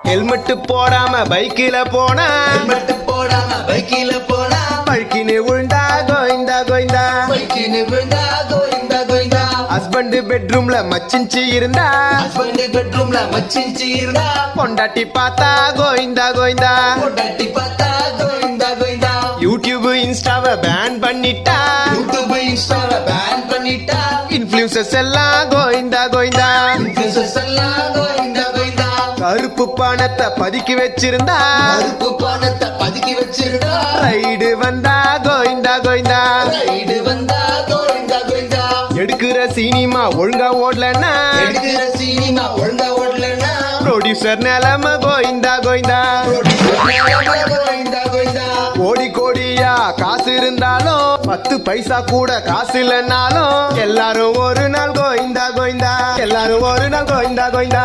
Helmet போடாம பைக்கில போனா பழுக்கின்னு விழுந்தா கோயிந்தா கோயிந்தா. ஹஸ்பண்ட் பெட்ரூம்ல மச்சிஞ்சி இருந்தா பொண்டாட்டி பார்த்தா கோயிந்தா கோயிந்தா. யூடியூப் இன்ஸ்டாவை பேன் பண்ணிட்டா இன்ஃப்ளூயன்சர்ஸ் எல்லாம் கோயிந்தா கோயிந்தா. கருப்பு பணத்தை பதுக்கி வச்சிருந்தா ரைடு வந்தா கோயிந்தா கோயிந்தா. எடுக்கிற சினிமா ஒழுங்கா ஓடலன்னா ப்ரொடியூசர் நிலைமை கோயிந்தா கோயிந்தா. கோடி கோடியா காசு இருந்தாலும் 10 பைசா கூட காசு இல்லைன்னாலும் எல்லாரும் ஒரு நாள் கோயிந்தா கோயிந்தா. எல்லாரும் ஒரு நாள் கோயிந்தா கோயிந்தா.